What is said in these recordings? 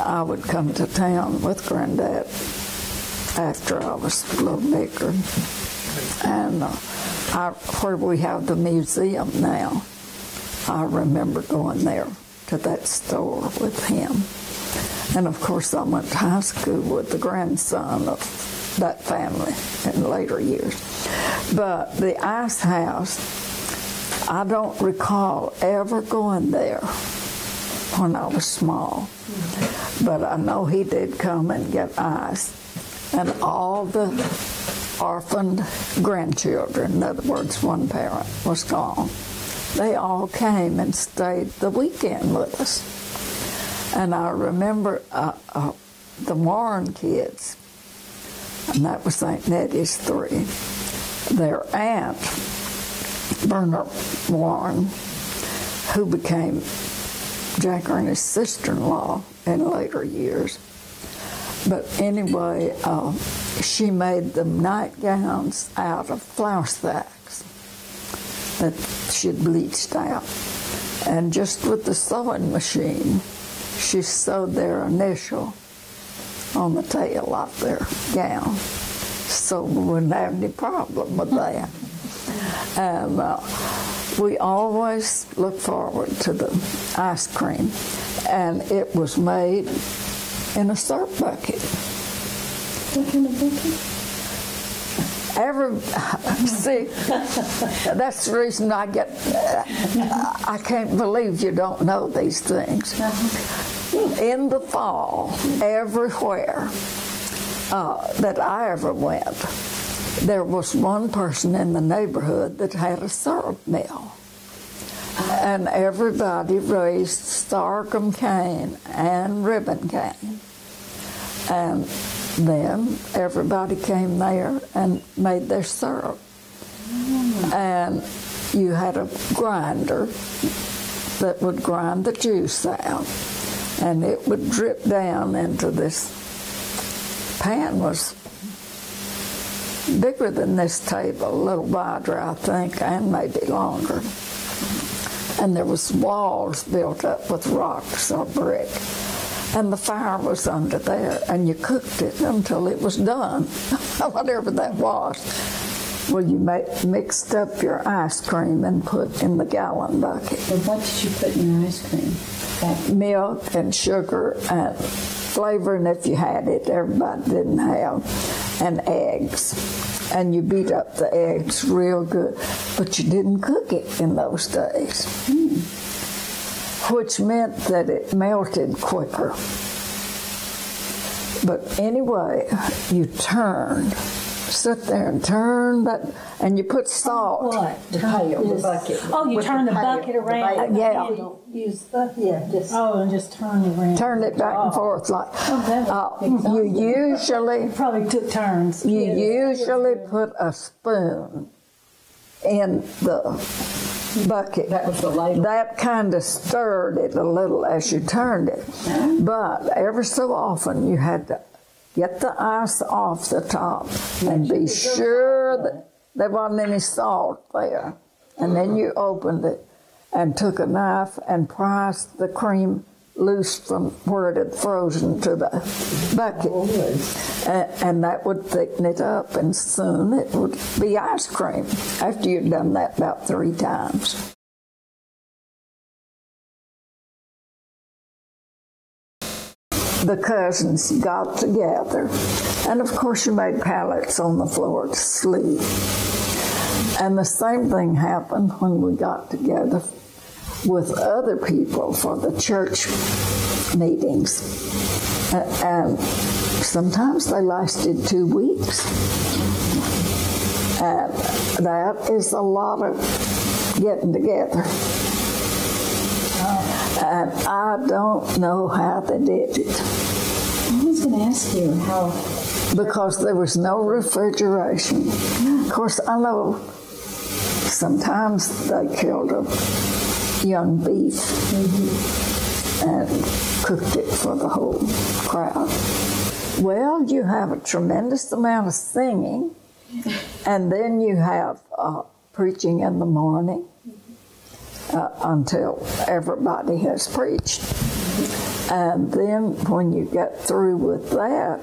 I would come to town with Granddad after I was a little bigger. And where we have the museum now, I remember going there to that store with him. And of course I went to high school with the grandson of that family in later years. But the ice house, I don't recall ever going there when I was small. But I know he did come and get ice. And all the orphaned grandchildren, in other words, one parent was gone, they all came and stayed the weekend with us. And I remember the Warren kids, and that was St. Nettie's three, their aunt, Bernard Warren, who became Jack Ernie's sister-in-law in later years. But anyway, she made them nightgowns out of flour sacks that she'd bleached out. And just with the sewing machine, she sewed their initial on the tail of their gown. So we wouldn't have any problem with that. And we always looked forward to the ice cream. And it was made in a syrup bucket. What kind of bucket? See, that's the reason I can't believe you don't know these things. In the fall, everywhere that I ever went, there was one person in the neighborhood that had a syrup mill. And everybody raised sorghum cane and ribbon cane. And then everybody came there and made their syrup. And you had a grinder that would grind the juice out. And it would drip down into this pan. Was bigger than this table, a little wider, I think, and maybe longer. And there was walls built up with rocks or brick. And the fire was under there, and you cooked it until it was done, whatever that was. Well, you mixed up your ice cream and put in the gallon bucket. Well, what did you put in your ice cream? Milk and sugar and flavoring if you had it, everybody didn't have, and eggs. And you beat up the eggs real good, but you didn't cook it in those days, which meant that it melted quicker. But anyway, you sit there and turn that, and you put salt. What? The pail, the bucket. Oh, you turn the bucket around. Yeah. Use the, just. Oh, and just turn it around. Turn it back and forth like. You usually probably took turns. You usually put a spoon in the bucket. That was the ladle. That kind of stirred it a little as you turned it. But every so often you had to get the ice off the top and be sure that there wasn't any salt there. And then you opened it and took a knife and prised the cream loose from where it had frozen to the bucket. And that would thicken it up, and soon it would be ice cream after you'd done that about 3 times. The cousins got together, and of course you made pallets on the floor to sleep. And the same thing happened when we got together with other people for the church meetings. And sometimes they lasted 2 weeks. And that is a lot of getting together. And I don't know how they did it. I was going to ask you how. Because there was no refrigeration. Of course, I know sometimes they killed a young beef and cooked it for the whole crowd. Well, you have a tremendous amount of singing, and then you have preaching in the morning until everybody has preached. And then when you get through with that,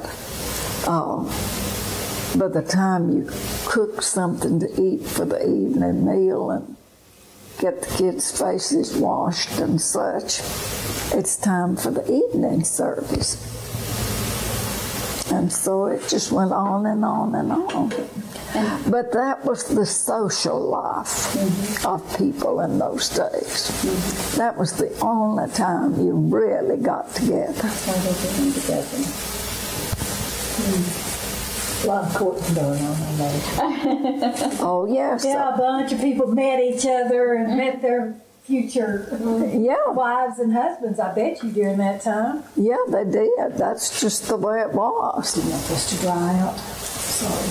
by the time you cook something to eat for the evening meal and get the kids' faces washed and such, it's time for the evening service. And so it just went on and on and on. But that was the social life of people in those days. That was the only time you really got together. A lot of courting going on in those. Oh, yes. Yeah, a bunch of people met each other and met their future wives and husbands, I bet you, during that time. Yeah, they did. That's just the way it was. You want this to dry out. Sorry.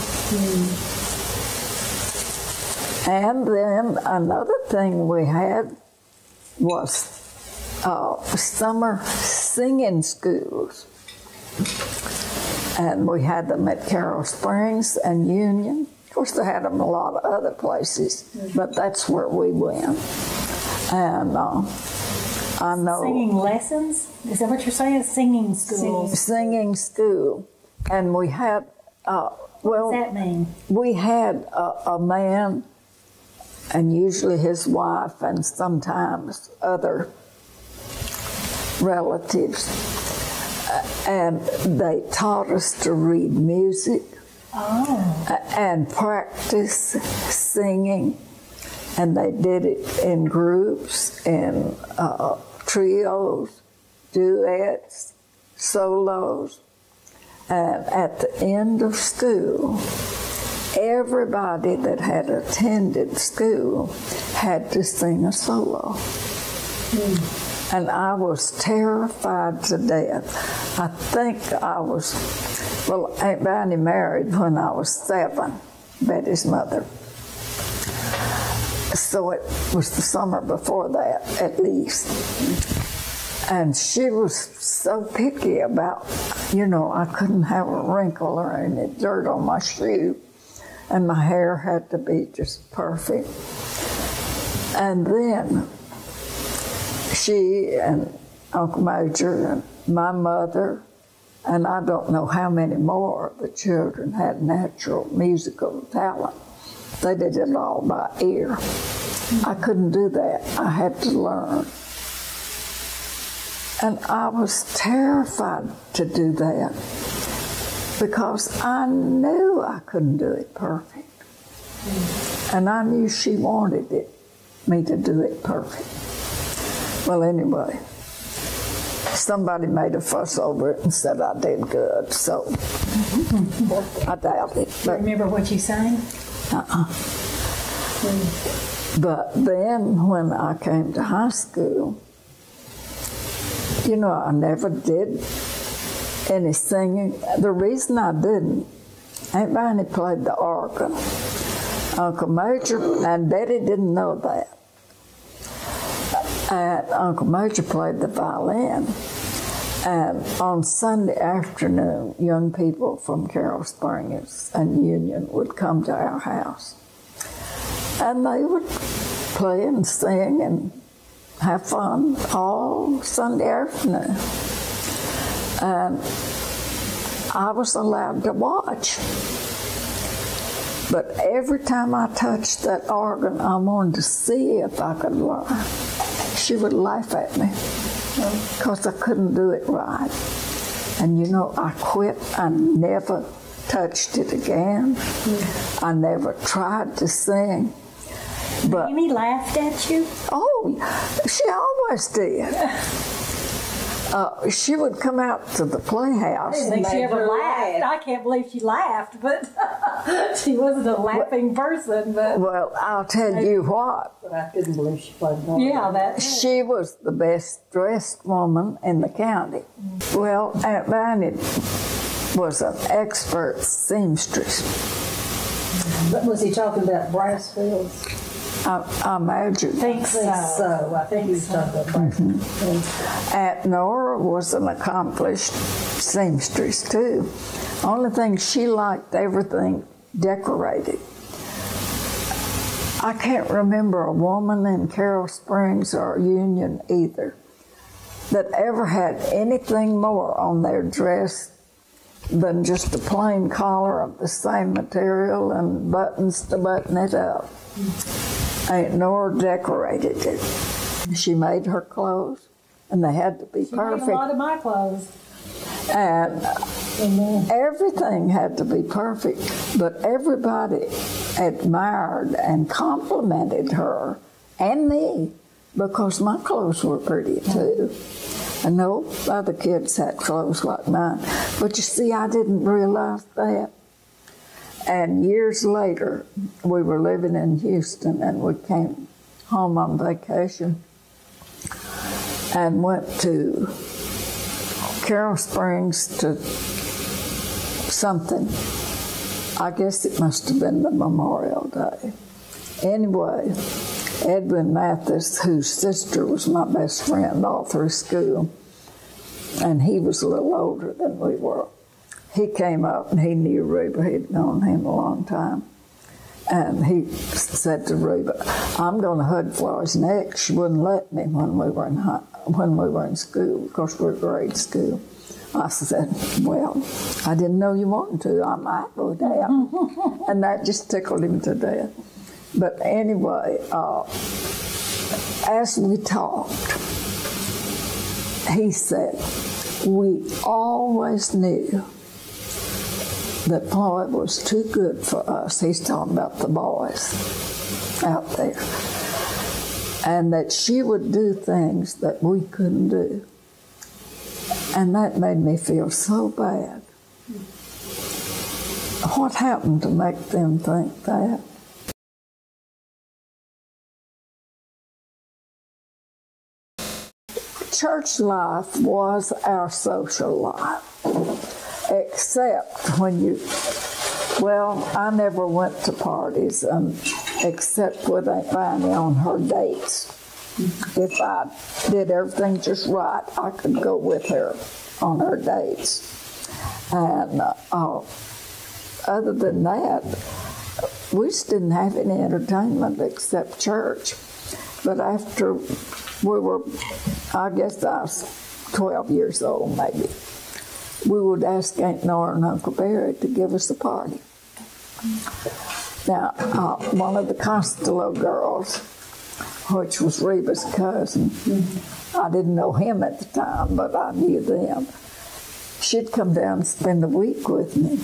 And then another thing we had was summer singing schools. And we had them at Carroll Springs and Union. Of course, they had them a lot of other places, but that's where we went. And I know... Singing lessons? Is that what you're saying? Singing schools? Singing school. And we had, What does that mean? we had a man, and usually his wife, and sometimes other relatives, and they taught us to read music and practice singing, and they did it in groups, in trios, duets, solos, and at the end of school, everybody that had attended school had to sing a solo. And I was terrified to death. I think I was, well, Aunt Bonnie married when I was 7, Betty's mother. So it was the summer before that, at least. And she was so picky about, I couldn't have a wrinkle or any dirt on my shoe. And my hair had to be just perfect. And then she and Uncle Major and my mother, and I don't know how many more of the children had natural musical talent. They did it all by ear. I couldn't do that. I had to learn. And I was terrified to do that because I knew I couldn't do it perfect. And I knew she wanted me to do it perfect. Well, anyway, somebody made a fuss over it and said I did good, so I doubt it. Do you remember what you sang? But then when I came to high school, I never did any singing. The reason I didn't, Aunt Bonnie played the organ. Uncle Major and Betty didn't know that. And Uncle Major played the violin. And on Sunday afternoon, young people from Carroll Springs and Union would come to our house. And they would play and sing and have fun all Sunday afternoon. And I was allowed to watch. But every time I touched that organ, I wanted to see if I could learn. She would laugh at me because I couldn't do it right. And I quit. I never touched it again. I never tried to sing. But Amy laughed at you? Oh, she always did. She would come out to the playhouse. I didn't think she ever laughed. I can't believe she laughed, but she wasn't a laughing person. But well, I'll tell you what. But I couldn't believe she played one. Yeah, that. She was the best dressed woman in the county. Well, Aunt Bonnie was an expert seamstress. But was he talking about brass fields? I imagine. I think so. I think he was talking about brass fields. Aunt Nora was an accomplished seamstress too. Only thing she liked everything decorated. I can't remember a woman in Carroll Springs or Union either that ever had anything more on their dress than just a plain collar of the same material and buttons to button it up. Aunt Nora decorated it. She made her clothes, and they had to be perfect. She made a lot of my clothes. And everything had to be perfect, but everybody admired and complimented her and me because my clothes were pretty too. And no other kids had clothes like mine. But you see, I didn't realize that. And years later, we were living in Houston, and we came home on vacation and went to Carroll Springs to something. I guess it must have been the Memorial Day. Anyway, Edwin Mathis, whose sister was my best friend all through school, and he was a little older than we were. He came up and he knew Reba. He'd known him a long time. And he said to Reba, "I'm going to hug Floy's neck." She wouldn't let me when we were in school, because we were grade school. I said, "Well, I didn't know you wanted to. I might go down." And that just tickled him to death. But anyway, as we talked, he said, "We always knew that Floy was too good for us." He's talking about the boys out there. And that she would do things that we couldn't do. And that made me feel so bad. What happened to make them think that? Church life was our social life, except when I never went to parties except with Aunt Fanny on her dates. If I did everything just right, I could go with her on her dates. And other than that, we just didn't have any entertainment except church. But after we were, I guess I was 12 years old maybe, we would ask Aunt Nora and Uncle Barry to give us a party. Now, one of the Costello girls, which was Reba's cousin, I didn't know him at the time, but I knew them. She'd come down and spend a week with me,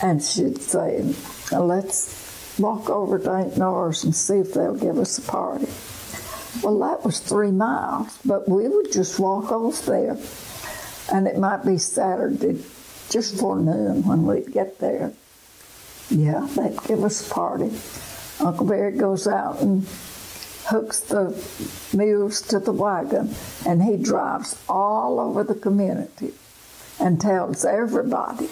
and she'd say, "Let's walk over to Aunt Nora's and see if they'll give us a party." Well, that was 3 miles, but we would just walk off there, and it might be Saturday, just before noon when we'd get there. Yeah, they'd give us a party. Uncle Barry goes out and hooks the mules to the wagon, and he drives all over the community and tells everybody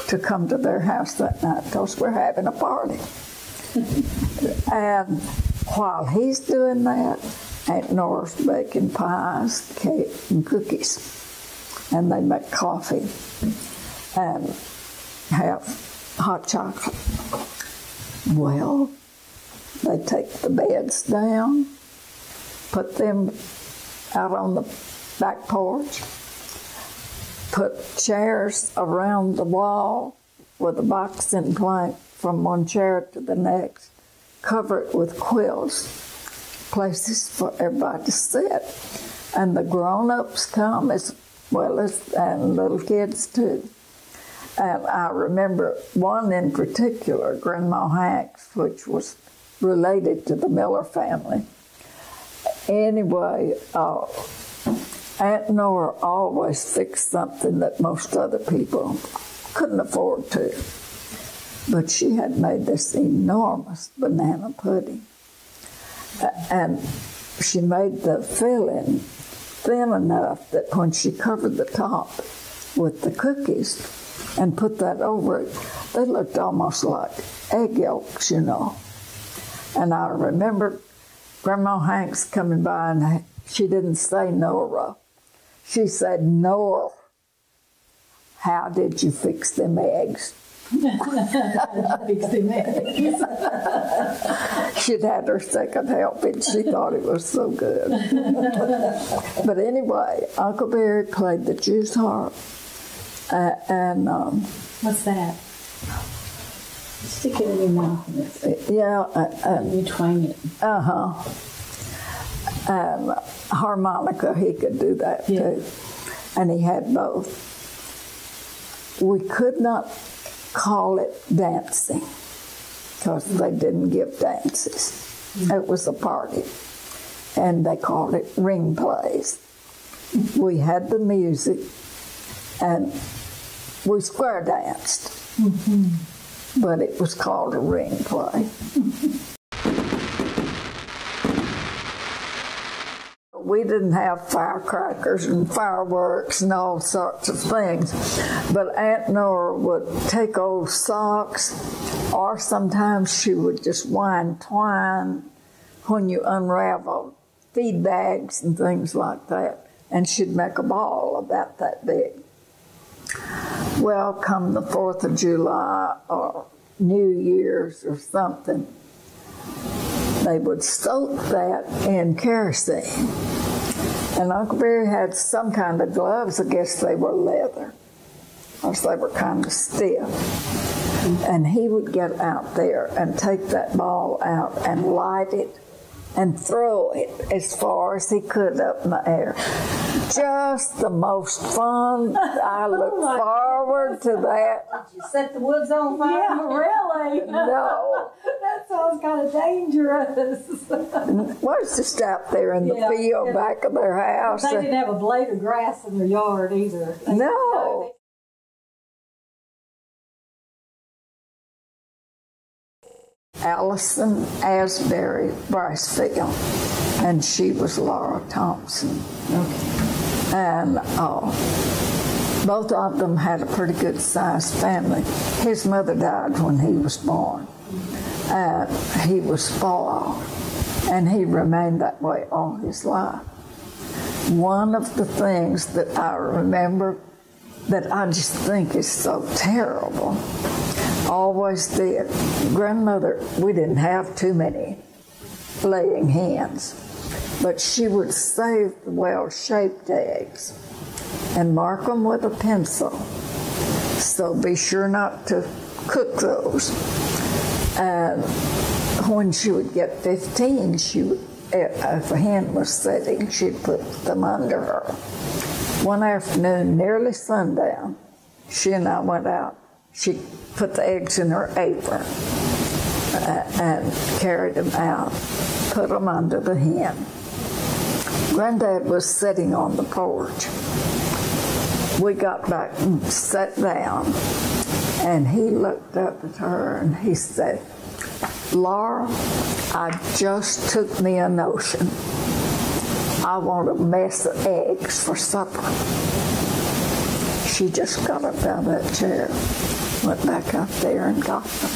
to come to their house that night because we're having a party. And while he's doing that, Aunt Nora's baking pies, cake, and cookies. And they make coffee and have hot chocolate. Well, they take the beds down, put them out on the back porch, put chairs around the wall with a boxing plank from one chair to the next, cover it with quilts, places for everybody to sit. And the grown-ups come as well as, and little kids too. And I remember one in particular, Grandma Hanks, which was related to the Miller family. Anyway, Aunt Nora always fixed something that most other people couldn't afford to. But she had made this enormous banana pudding. And she made the filling thin enough that when she covered the top with the cookies and put that over it, they looked almost like egg yolks, you know. And I remember Grandma Hanks coming by, and she didn't say Nora. She said, "Nora, how did you fix them eggs?" Fixed him eggs. She'd had her second helping. She thought it was so good. But anyway, Uncle Barry played the Jew's harp. What's that? Stick it in your mouth. And You twang it. And harmonica, he could do that too. And he had both. We could not call it dancing because they didn't give dances. It was a party. And they called it ring plays. We had the music and we square danced. But it was called a ring play. We didn't have firecrackers and fireworks and all sorts of things, but Aunt Nora would take old socks, or sometimes she would just wind twine when you unravel feed bags and things like that, and she'd make a ball about that big. Well, come the 4th of July or New Year's or something, they would soak that in kerosene. And Uncle Barry had some kind of gloves. I guess they were leather, or they were kind of stiff. And he would get out there and take that ball out and light it and throw it as far as he could up in the air. Just the most fun. I look forward to that. Did you set the woods on fire? Yeah, really? No. That sounds kind of dangerous. Was just out there in the field back of their house. They didn't have a blade of grass in their yard either. No. Allison Asbury Bricefield, and she was Laura Thompson. And both of them had a pretty good sized family. His mother died when he was born. He was spoiled, and he remained that way all his life. One of the things that I remember that I just think is so terrible, always did. Grandmother, we didn't have too many laying hens, but she would save the well-shaped eggs and mark them with a pencil. So be sure not to cook those. And when she would get 15, she would, if a hen was setting, she'd put them under her. One afternoon, nearly sundown, she and I went out. She put the eggs in her apron and carried them out, put them under the hen. Granddad was sitting on the porch. We got back and sat down, and he looked up at her and he said, "Laura, I just took me a notion. I want a mess of eggs for supper." She just got up out of that chair, went back out there and got them.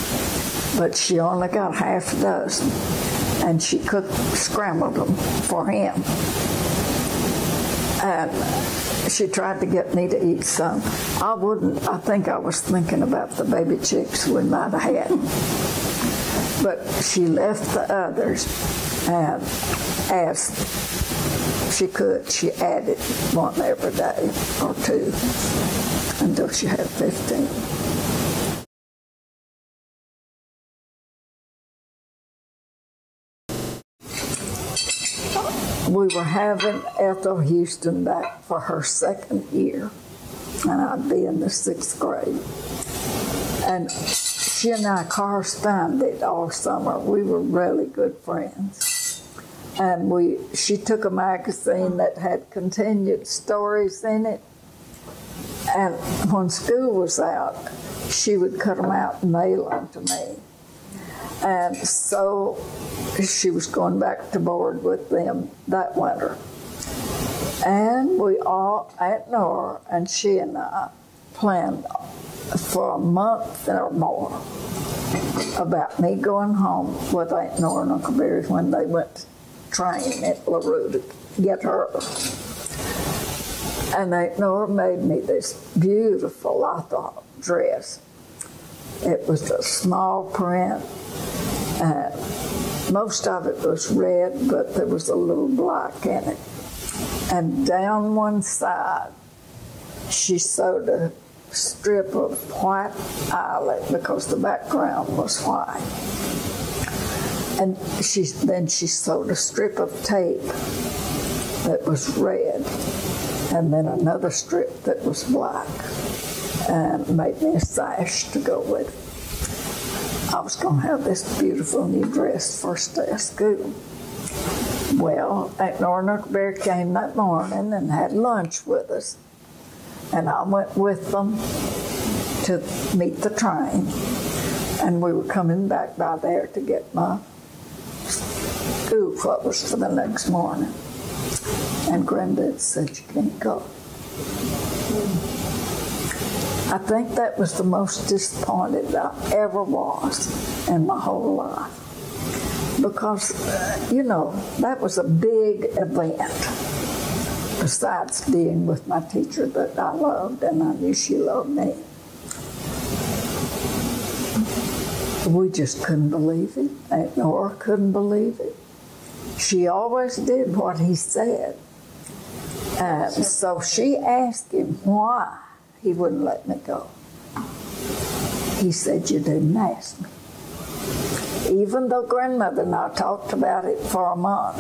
But she only got half a dozen, and she scrambled them for him. And she tried to get me to eat some. I wouldn't. I think I was thinking about the baby chicks we might have had. But she left the others, and as she could, she added one every day or two until she had 15. We were having Ethel Houston back for her second year, and I'd be in the 6th grade. And she and I corresponded all summer. We were really good friends. And she took a magazine that had continued stories in it. And when school was out, she would cut them out and mail them to me. And so she was going back to board with them that winter. And Aunt Nora and she and I planned for a month or more about me going home with Aunt Nora and Uncle Barry when they went to train at LaRue to get her. And Aunt Nora made me this beautiful, I thought, dress. It was a small print. Most of it was red, but there was a little black in it. And down one side, she sewed a strip of white eyelet because the background was white. And then she sewed a strip of tape that was red, and then another strip that was black, and made me a sash to go with it. I was going to have this beautiful new dress first day of school. Well, Aunt Nora and Uncle Bear came that morning and had lunch with us, and I went with them to meet the train, and we were coming back by there to get my school clothes for the next morning. And Granddad said, "You can't go." I think that was the most disappointed I ever was in my whole life. Because, that was a big event. Besides being with my teacher that I loved, and I knew she loved me. We just couldn't believe it. Aunt Nora couldn't believe it. She always did what he said. And so she asked him why he wouldn't let me go. He said, "You didn't ask me." Even though Grandmother and I talked about it for a month,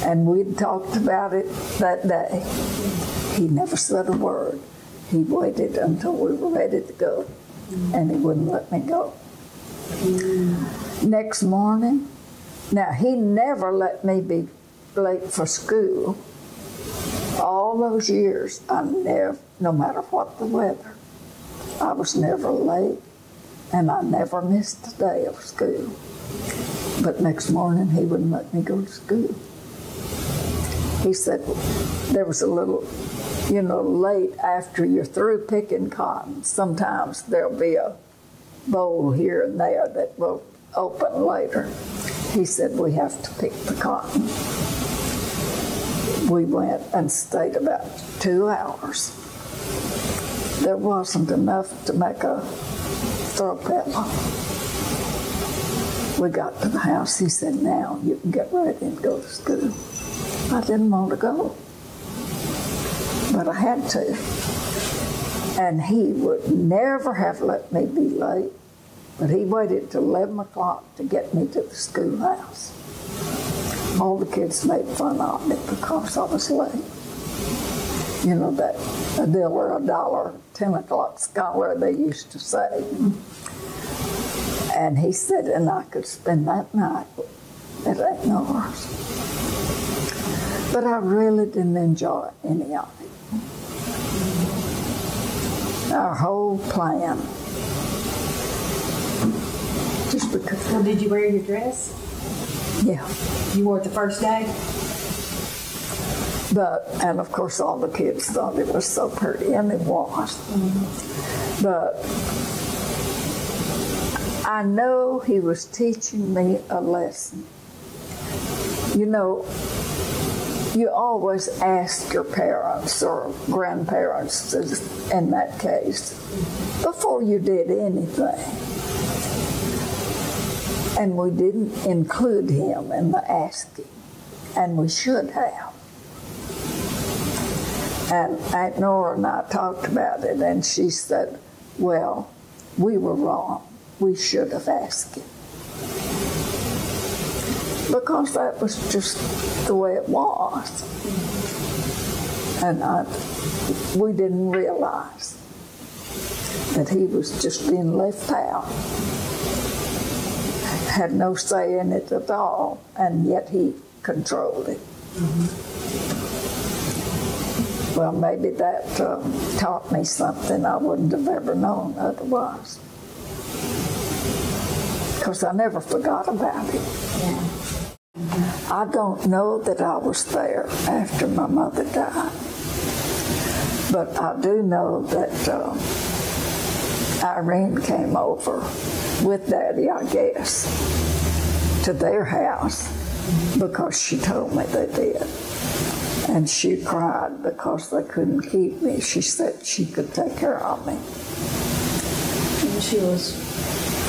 and we'd talked about it that day, he never said a word. He waited until we were ready to go, and he wouldn't let me go. Next morning, now he never let me be late for school. All those years, no matter what the weather, I was never late, and I never missed a day of school. But next morning, he wouldn't let me go to school. He said there was a little, late after you're through picking cotton, sometimes there'll be a bowl here and there that will open later. He said, "We have to pick the cotton." We went and stayed about 2 hours. There wasn't enough to make a throw pillow. We got to the house. He said, "Now you can get ready and go to school." I didn't want to go, but I had to. And he would never have let me be late, but he waited till 11 o'clock to get me to the schoolhouse. All the kids made fun of me because I was late. That $1, 10 o'clock scholar they used to say. And he said, and I could spend that night at Aunt Nora's. But I really didn't enjoy any of it. Our whole plan. Just because. Well, did you wear your dress? Yeah. You wore it the first day? And of course all the kids thought it was so pretty, and it was. Mm-hmm. But I know he was teaching me a lesson. You always ask your parents or grandparents, in that case, before you did anything. And we didn't include him in the asking, and we should have. And Aunt Nora and I talked about it, and she said, "Well, we were wrong. We should have asked him." Because that was just the way it was. And we didn't realize that he was just being left out. Had no say in it at all, and yet he controlled it. Mm-hmm. Well, maybe that taught me something I wouldn't have ever known otherwise. Because I never forgot about it. Yeah. I don't know that I was there after my mother died. But I do know that Irene came over with Daddy, I guess, to their house because she told me they did. And she cried because they couldn't keep me. She said she could take care of me. she was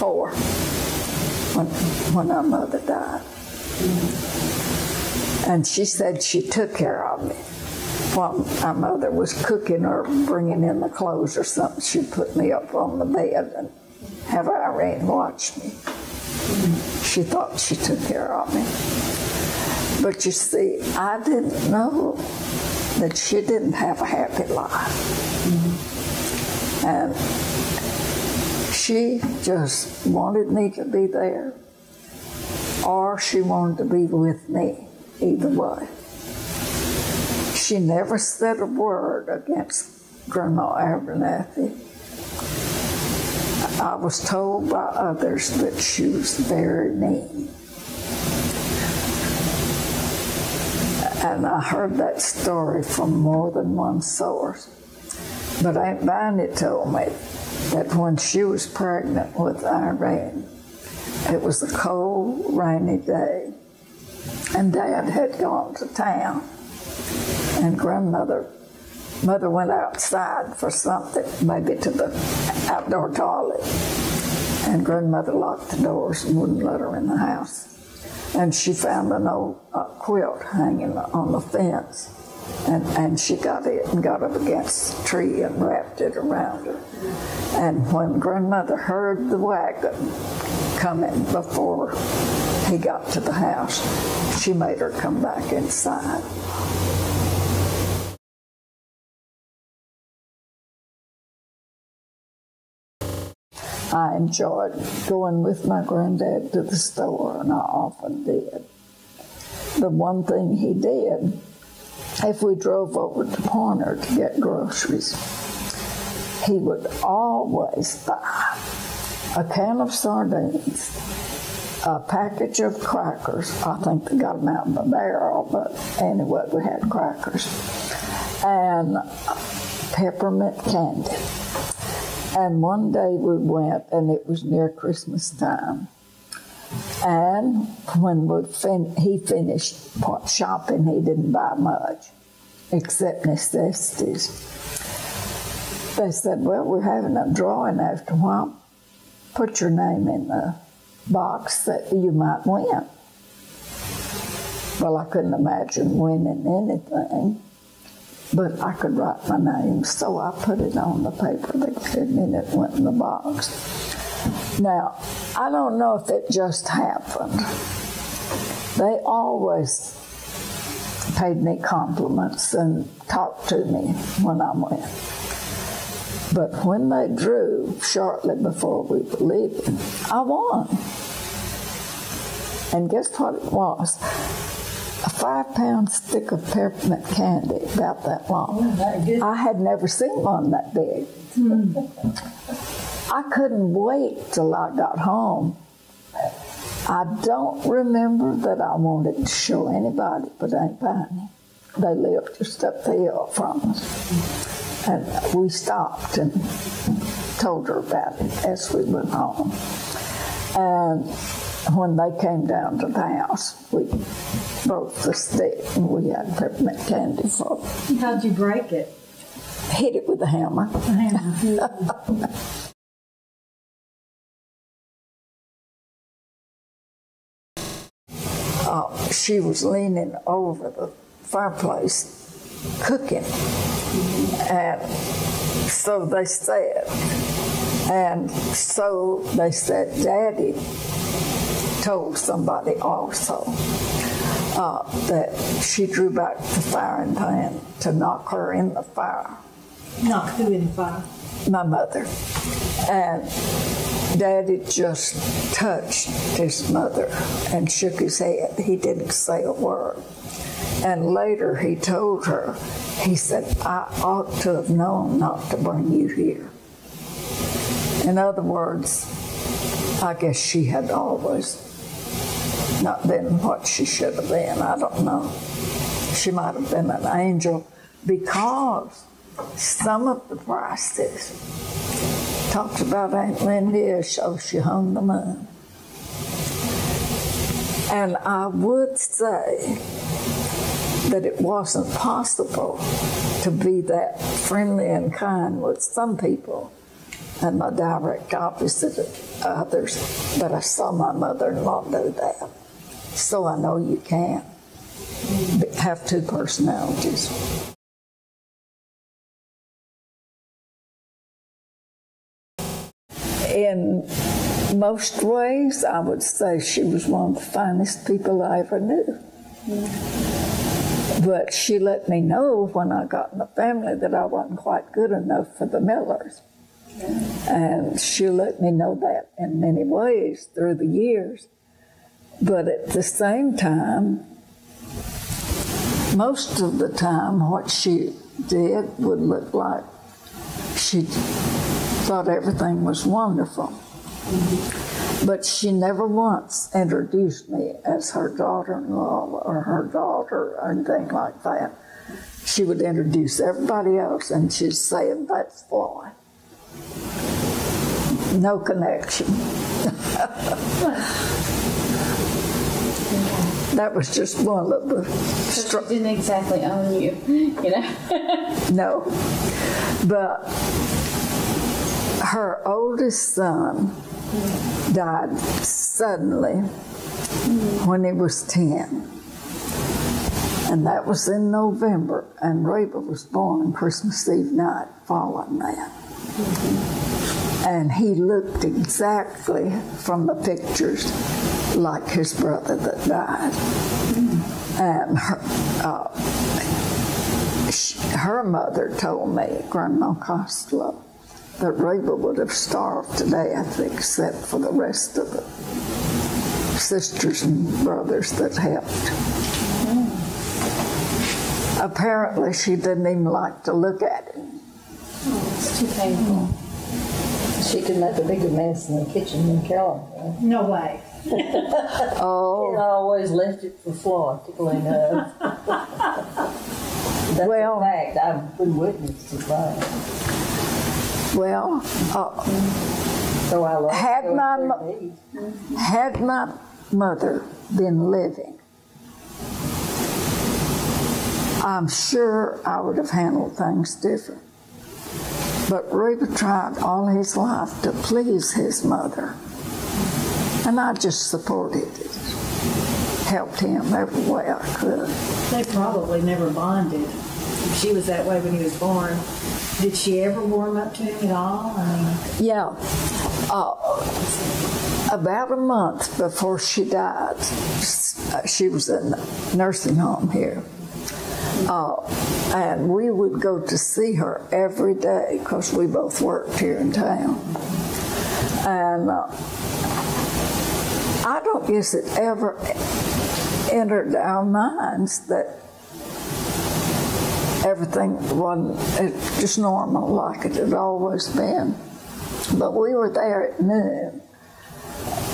4 when our mother died. And she said she took care of me. While our mother was cooking or bringing in the clothes or something, she'd put me up on the bed and have Irene watch me. She thought she took care of me. But you see, I didn't know that she didn't have a happy life. And she just wanted me to be there, or she wanted to be with me, either way. She never said a word against Grandma Abernathy. I was told by others that she was very mean. And I heard that story from more than one source. But Aunt Bonnie told me that when she was pregnant with Irene, it was a cold, rainy day, and Dad had gone to town, and Mother went outside for something, maybe to the outdoor toilet, and Grandmother locked the doors and wouldn't let her in the house. And she found an old quilt hanging on the fence, and she got it and got up against the tree and wrapped it around her. And when Grandmother heard the wagon coming before he got to the house, she made her come back inside. I enjoyed going with my granddad to the store, and I often did. The one thing he did, if we drove over to Pointer to get groceries, he would always buy a can of sardines, a package of crackers. I think they got them out in the barrel, but anyway, we had crackers, and peppermint candy. And one day we went, and it was near Christmas time. And when he finished shopping, he didn't buy much, except necessities. They said, well, we're having a drawing after a while. Put your name in the box that you might win. Well, I couldn't imagine winning anything, but I could write my name, so I put it on the paper they gave me, and it went in the box. Now, I don't know if it just happened. They always paid me compliments and talked to me when I went. But when they drew, shortly before we were leaving, I won. And guess what it was? A 5-pound stick of peppermint candy, about that long. I had never seen one that big. I couldn't wait till I got home. I don't remember that I wanted to show anybody but Aunt Bonnie. They lived just up the hill from us. And we stopped and told her about it as we went home. And when they came down to the house, we broke the stick, and we had peppermint candy for them. How'd you break it? Hit it with a hammer. She was leaning over the fireplace cooking, and so they said, Daddy told somebody also that she drew back the firing pan to knock her in the fire. Knock who in the fire? My mother. And Daddy just touched his mother and shook his head. He didn't say a word. And later he told her, he said, I ought to have known not to bring you here. In other words, I guess she had always not been what she should have been. I don't know. She might have been an angel, because some of the prices talked about Aunt Lindy, so she hung the moon. And I would say that it wasn't possible to be that friendly and kind with some people and my direct opposite of others, but I saw my mother-in-law do that. So I know you can't have two personalities. In most ways, I would say she was one of the finest people I ever knew. But she let me know when I got in the family that I wasn't quite good enough for the Millers. And she let me know that in many ways through the years. But at the same time, most of the time what she did would look like she thought everything was wonderful. But she never once introduced me as her daughter-in-law or her daughter or anything like that. She would introduce everybody else and she'd say, "That's Floy." No connection. That was just one of the... So she didn't exactly own you, you know? No. But her oldest son died suddenly when he was 10. And that was in November, and Reba was born on Christmas Eve night following that. And he looked exactly from the pictures like his brother that died. And her mother told me, Grandma Costello, that Reba would have starved to death except for the rest of the sisters and brothers that helped. Apparently, she didn't even like to look at him. Oh, it's too painful. She could make a bigger mess in the kitchen than Kelly. No way. Oh. I always left it for Floy to clean up. That's Well, a fact. I've been witness to that. Well, So I love had my mother been living, I'm sure I would have handled things different. But Reba tried all his life to please his mother, and I just supported it, helped him every way I could. They probably never bonded. If she was that way when he was born, did she ever warm up to him at all? I mean, Yeah. About a month before she died, she was in a nursing home here. And we would go to see her every day because we both worked here in town. And I don't guess it ever entered our minds that everything wasn't just normal like it had always been. But we were there at noon.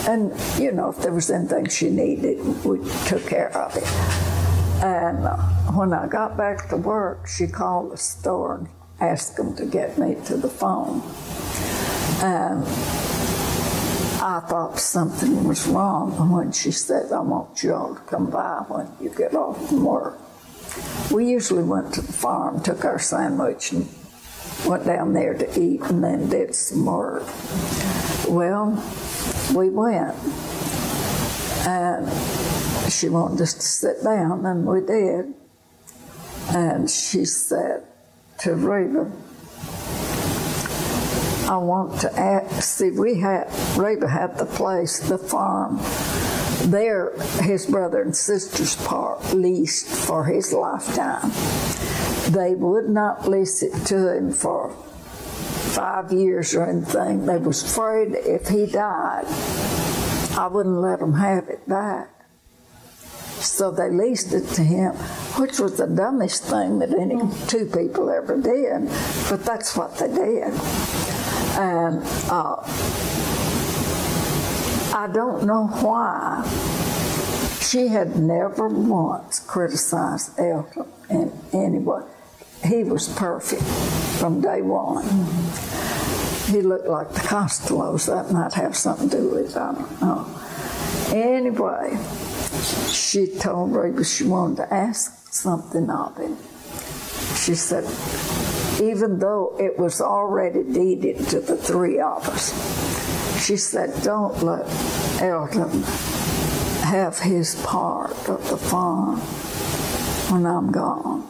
And, you know, if there was anything she needed, we took care of it. And when I got back to work, she called the store and asked them to get me to the phone. And I thought something was wrong when she said, "I want you all to come by when you get off from work." We usually went to the farm, took our sandwich, and went down there to eat, and then did some work. Well, we went, and she wanted us to sit down, and we did. And she said to Reba, "I want to ask," see, Reba had the place, the farm, there, his brother and sister's part leased for his lifetime. They would not lease it to him for 5 years or anything. They was afraid if he died, I wouldn't let them have it back. So they leased it to him, which was the dumbest thing that any two people ever did, but that's what they did. And I don't know why she had never once criticized Elton in any way. He was perfect from day one. He looked like the Costellos. That might have something to do with it, I don't know. Anyway, she told Reba she wanted to ask something of him. She said, even though it was already deeded to the three of us. She said, don't let Elton have his part of the farm when I'm gone.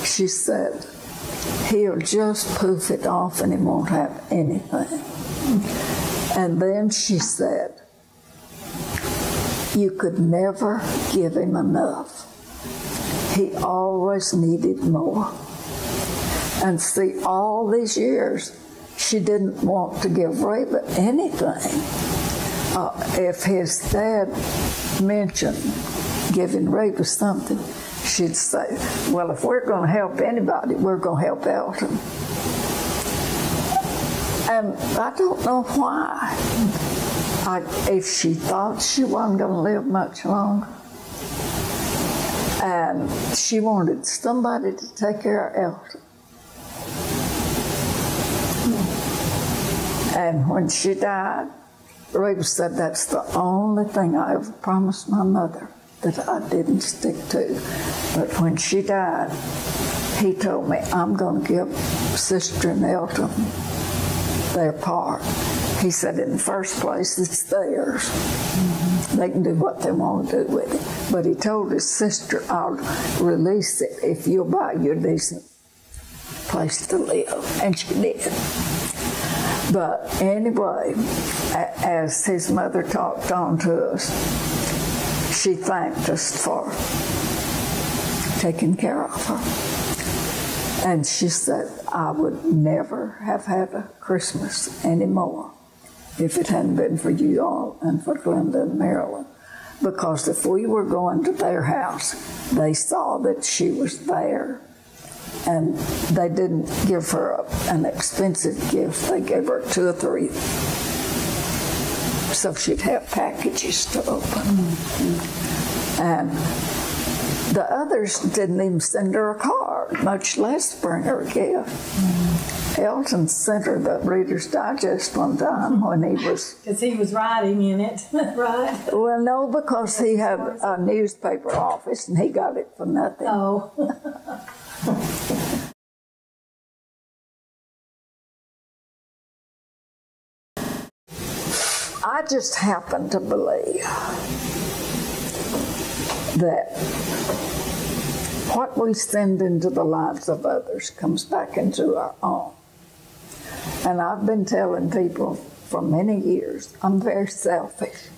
She said, he'll just poof it off and he won't have anything. And then she said, you could never give him enough. He always needed more. And see, all these years, she didn't want to give Reba anything. If his dad mentioned giving Reba something, she'd say, well, if we're going to help anybody, we're going to help Elton. And I don't know why. If she thought she wasn't going to live much longer, and she wanted somebody to take care of Elton. And when she died, Reba said, that's the only thing I ever promised my mother that I didn't stick to. But when she died, he told me, I'm going to give Sister and Elton their part. He said, in the first place, it's theirs. They can do what they want to do with it. But he told his sister, I'll release it if you'll buy you a decent place to live. And she did. But anyway, as his mother talked on to us, she thanked us for taking care of her. And she said, I would never have had a Christmas anymore if it hadn't been for you all and for Glenda and Marilyn. Because if we were going to their house, they saw that she was there. And they didn't give her an expensive gift. They gave her 2 or 3. So she'd have packages to open. And the others didn't even send her a card, much less bring her a gift. Elton sent her the Reader's Digest one time when he was... Because he was writing in it, right? Well, no, because he had a newspaper office and he got it for nothing. Oh. I just happen to believe that what we send into the lives of others comes back into our own. And I've been telling people for many years, I'm very selfish.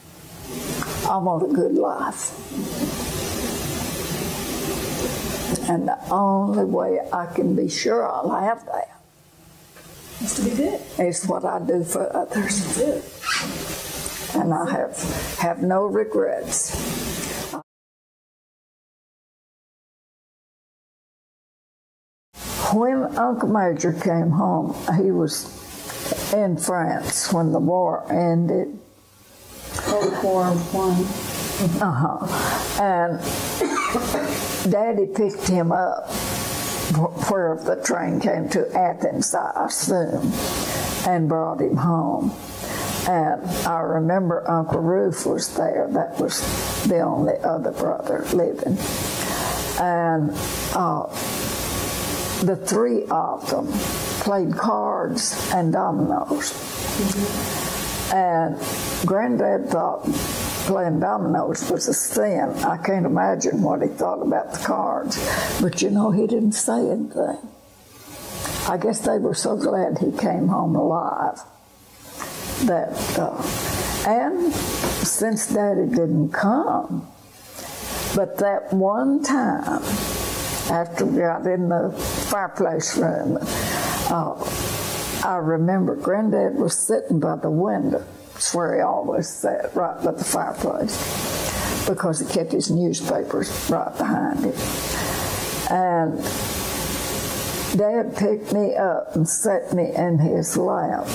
I want a good life. And the only way I can be sure I'll have that Has to be good. is what I do for others. That's it. And I have no regrets. When Uncle Major came home, he was in France when the war ended. Cold War I. And Daddy picked him up where the train came to Athens, I assume, and brought him home. And I remember Uncle Ruth was there. That was the only other brother living. And the 3 of them played cards and dominoes. And Granddad thought playing dominoes was a sin. I can't imagine what he thought about the cards. But you know, he didn't say anything. I guess they were so glad he came home alive. That, and since Daddy didn't come, but that one time, after we got in the fireplace room, I remember Granddad was sitting by the window. That's where he always sat, right by the fireplace, because he kept his newspapers right behind him. And Dad picked me up and set me in his lap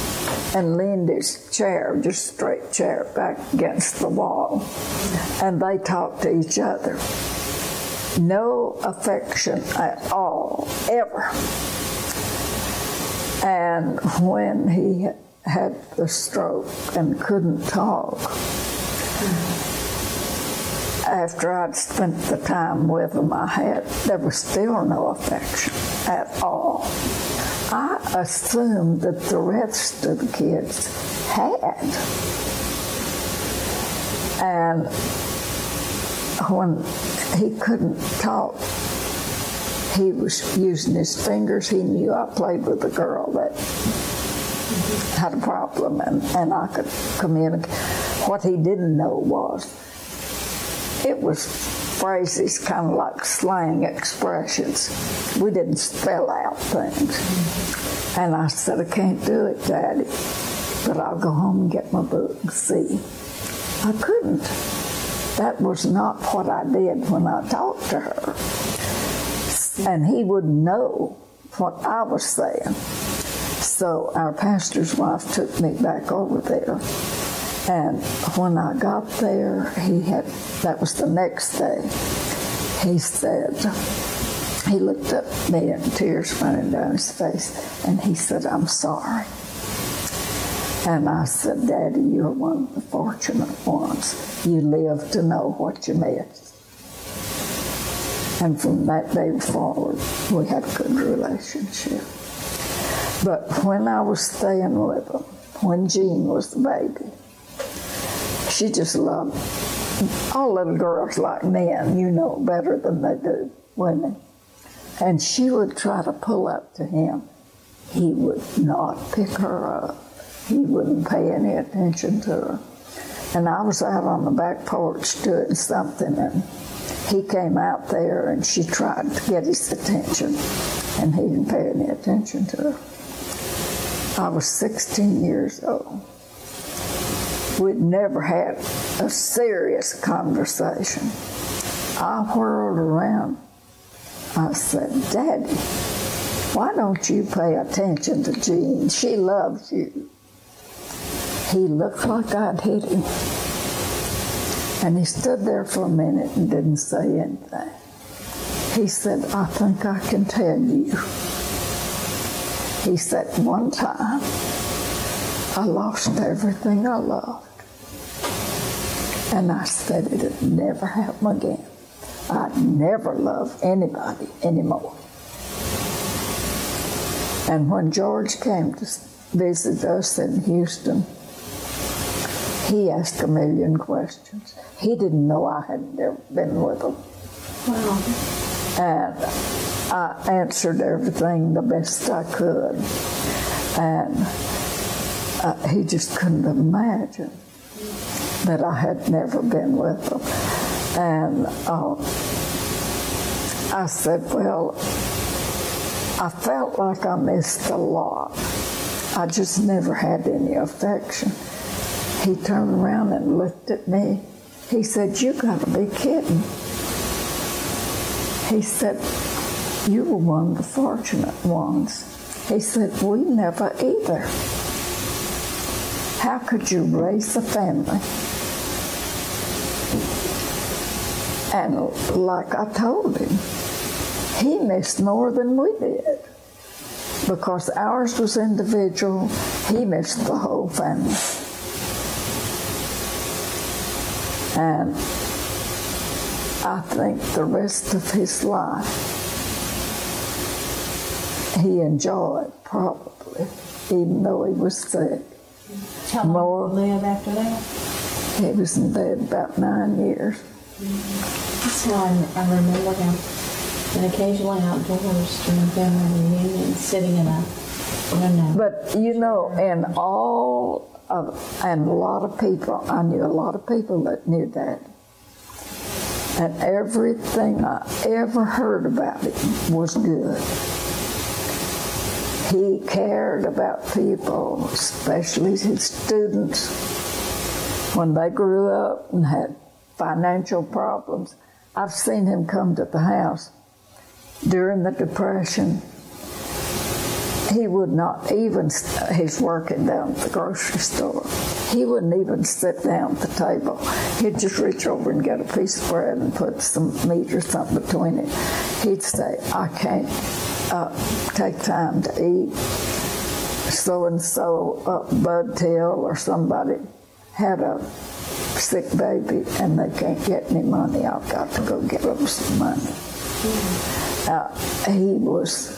and leaned his chair, just straight chair, back against the wall. And they talked to each other. No affection at all, ever. And when he had the stroke and couldn't talk, after I'd spent the time with him there was still no affection. at all. I assumed that the rest of the kids had. And when he couldn't talk, he was using his fingers. He knew I played with a girl that had a problem, and I could communicate. What he didn't know was, it was phrases kind of like slang expressions. We didn't spell out things. And I said, I can't do it, Daddy, but I'll go home and get my book and see. I couldn't. That was not what I did when I talked to her. And he wouldn't know what I was saying. So our pastor's wife took me back over there. And when I got there, that was the next day, he said, he looked at me and tears running down his face, and he said, I'm sorry. And I said, Daddy, you're one of the fortunate ones. You live to know what you missed. And from that day forward, we had a good relationship. But when I was staying with him, when Jean was the baby, she just loved all little girls like men, you know, better than they do women. And she would try to pull up to him. He would not pick her up. He wouldn't pay any attention to her. And I was out on the back porch doing something, and he came out there, and she tried to get his attention, and he didn't pay any attention to her. I was 16 years old. We'd never had a serious conversation. I whirled around. I said, Daddy, why don't you pay attention to Jean? She loves you. He looked like I'd hit him. And he stood there for a minute and didn't say anything. He said, I think I can tell you. He said, one time, I lost everything I loved. And I said it'd never happen again. I'd never love anybody anymore. And when George came to visit us in Houston, he asked a million questions. He didn't know I had never been with him. Wow. And I answered everything the best I could. And he just couldn't imagine that I had never been with him. And I said, well, I felt like I missed a lot. I just never had any affection. He turned around and looked at me. He said, you gotta be kidding. He said, you were one of the fortunate ones. He said, we never either. How could you raise a family? And like I told him, he missed more than we did. Because ours was individual, he missed the whole family. And I think the rest of his life, he enjoyed, probably, even though he was sick. How long did he live after that? He was in bed about 9 years. That's why I remember him. And occasionally outdoors during family reunions, sitting in a window. But you know, and a lot of people, I knew a lot of people that knew that. And everything I ever heard about him was good. He cared about people, especially his students. When they grew up and had financial problems, I've seen him come to the house during the Depression. He would not even, he's working down at the grocery store, he wouldn't even sit down at the table. He'd just reach over and get a piece of bread and put some meat or something between it. He'd say, I can't take time to eat. So-and-so, Bud Till or somebody had a sick baby and they can't get any money. I've got to go get them some money. He was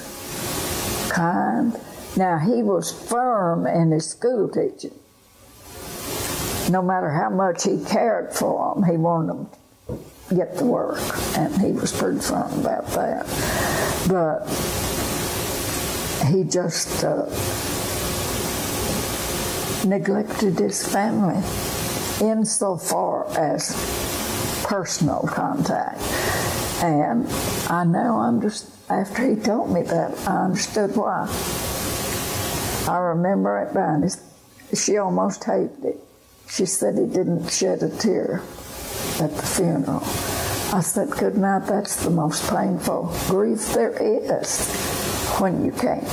kind. Now, he was firm in his school teaching. No matter how much he cared for them, he wanted them to get the work, and he was pretty firm about that. But he just neglected his family insofar as personal contact. And I now after he told me that, I understood why. I remember it behind she almost hated it. She said he didn't shed a tear at the funeral. I said, good night, that's the most painful grief there is, when you can't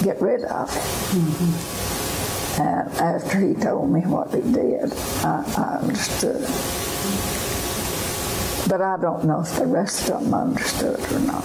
get rid of it. Mm-hmm. And after he told me what he did, I understood. But I don't know if the rest of them understood or not.